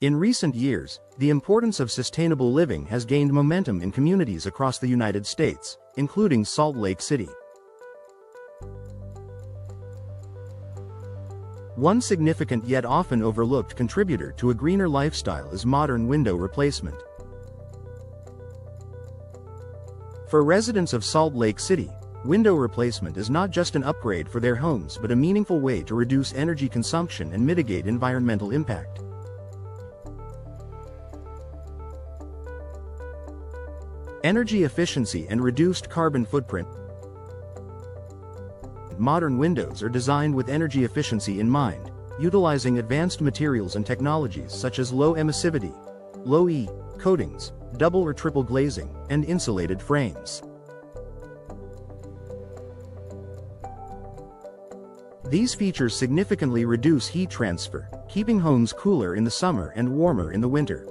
In recent years, the importance of sustainable living has gained momentum in communities across the United States, including Salt Lake City. One significant yet often overlooked contributor to a greener lifestyle is modern window replacement. For residents of Salt Lake City, window replacement is not just an upgrade for their homes but a meaningful way to reduce energy consumption and mitigate environmental impact. Energy efficiency and reduced carbon footprint. Modern windows are designed with energy efficiency in mind, utilizing advanced materials and technologies such as low emissivity, low E coatings, double or triple glazing, and insulated frames. These features significantly reduce heat transfer, keeping homes cooler in the summer and warmer in the winter.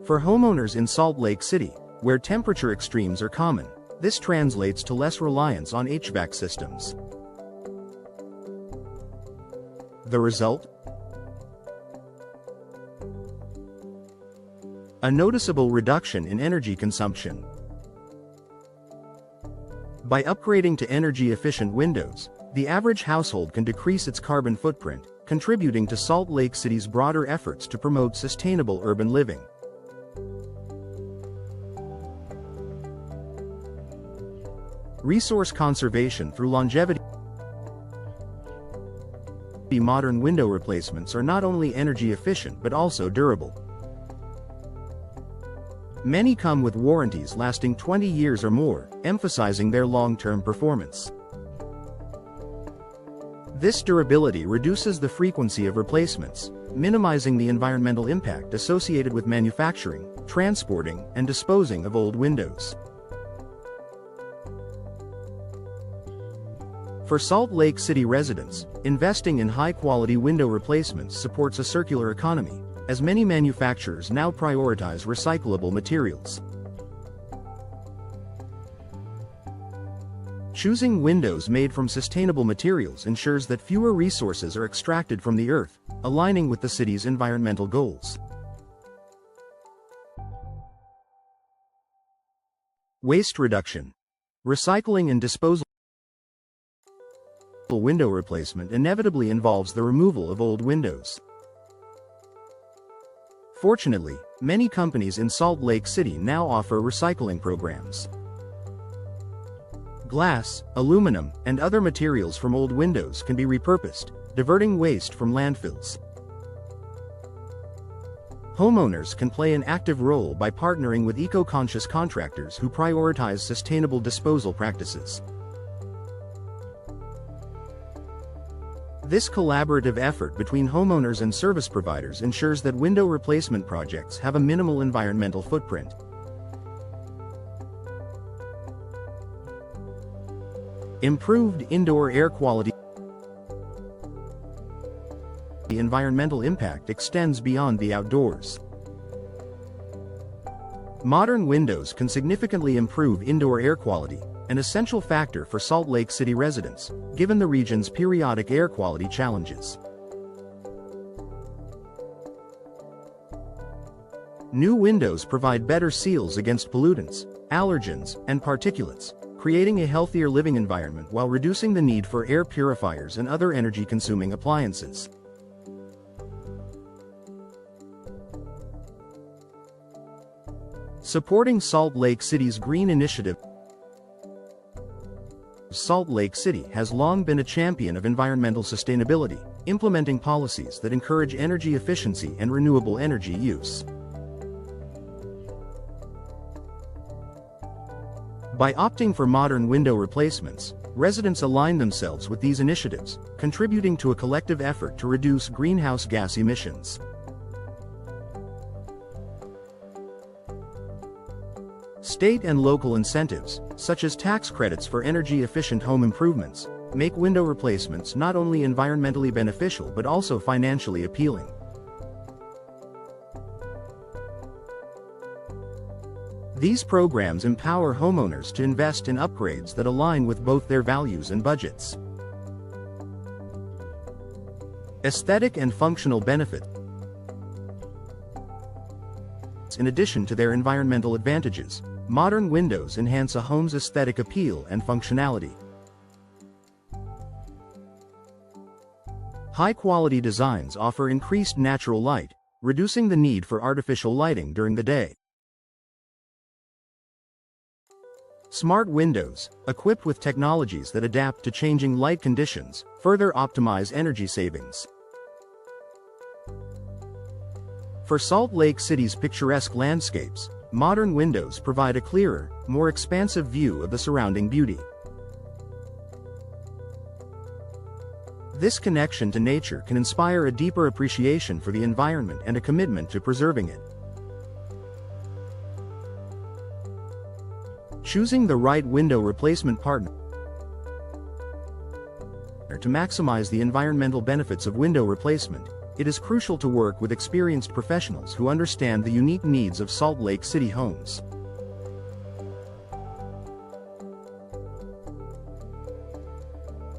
For homeowners in Salt Lake City, where temperature extremes are common, this translates to less reliance on HVAC systems. The result? A noticeable reduction in energy consumption. By upgrading to energy-efficient windows, the average household can decrease its carbon footprint, contributing to Salt Lake City's broader efforts to promote sustainable urban living. Resource conservation through longevity. Modern window replacements are not only energy efficient but also durable. Many come with warranties lasting 20 years or more, emphasizing their long-term performance. This durability reduces the frequency of replacements, minimizing the environmental impact associated with manufacturing, transporting, and disposing of old windows. For Salt Lake City residents, investing in high-quality window replacements supports a circular economy, as many manufacturers now prioritize recyclable materials. Choosing windows made from sustainable materials ensures that fewer resources are extracted from the earth, aligning with the city's environmental goals. Waste reduction. Recycling and disposal. Window replacement inevitably involves the removal of old windows. Fortunately, many companies in Salt Lake City now offer recycling programs. Glass, aluminum, and other materials from old windows can be repurposed, diverting waste from landfills. Homeowners can play an active role by partnering with eco-conscious contractors who prioritize sustainable disposal practices. This collaborative effort between homeowners and service providers ensures that window replacement projects have a minimal environmental footprint. Improved indoor air quality. The environmental impact extends beyond the outdoors. Modern windows can significantly improve indoor air quality, an essential factor for Salt Lake City residents, given the region's periodic air quality challenges. New windows provide better seals against pollutants, allergens, and particulates, creating a healthier living environment while reducing the need for air purifiers and other energy-consuming appliances. Supporting Salt Lake City's green initiative. Salt Lake City has long been a champion of environmental sustainability, implementing policies that encourage energy efficiency and renewable energy use. By opting for modern window replacements, residents align themselves with these initiatives, contributing to a collective effort to reduce greenhouse gas emissions. State and local incentives, such as tax credits for energy-efficient home improvements, make window replacements not only environmentally beneficial but also financially appealing. These programs empower homeowners to invest in upgrades that align with both their values and budgets. Aesthetic and functional benefits. In addition to their environmental advantages, modern windows enhance a home's aesthetic appeal and functionality. High-quality designs offer increased natural light, reducing the need for artificial lighting during the day. Smart windows, equipped with technologies that adapt to changing light conditions, further optimize energy savings. For Salt Lake City's picturesque landscapes, modern windows provide a clearer, more expansive view of the surrounding beauty. This connection to nature can inspire a deeper appreciation for the environment and a commitment to preserving it. Choosing the right window replacement partner to maximize the environmental benefits of window replacement, it is crucial to work with experienced professionals who understand the unique needs of Salt Lake City homes.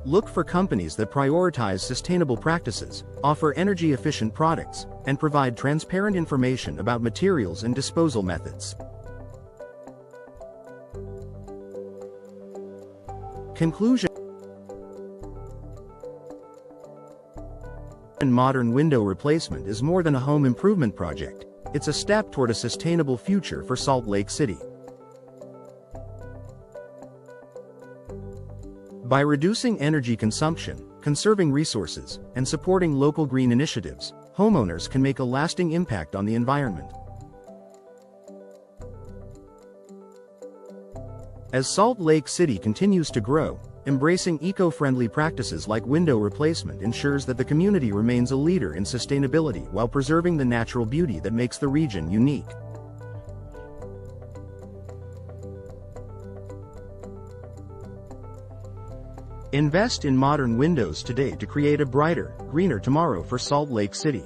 Look for companies that prioritize sustainable practices, offer energy-efficient products, and provide transparent information about materials and disposal methods. Conclusion. Modern window replacement is more than a home improvement project. It's a step toward a sustainable future for Salt Lake City. By reducing energy consumption, conserving resources, and supporting local green initiatives, homeowners can make a lasting impact on the environment. As Salt Lake City continues to grow, embracing eco-friendly practices like window replacement ensures that the community remains a leader in sustainability while preserving the natural beauty that makes the region unique. Invest in modern windows today to create a brighter, greener tomorrow for Salt Lake City.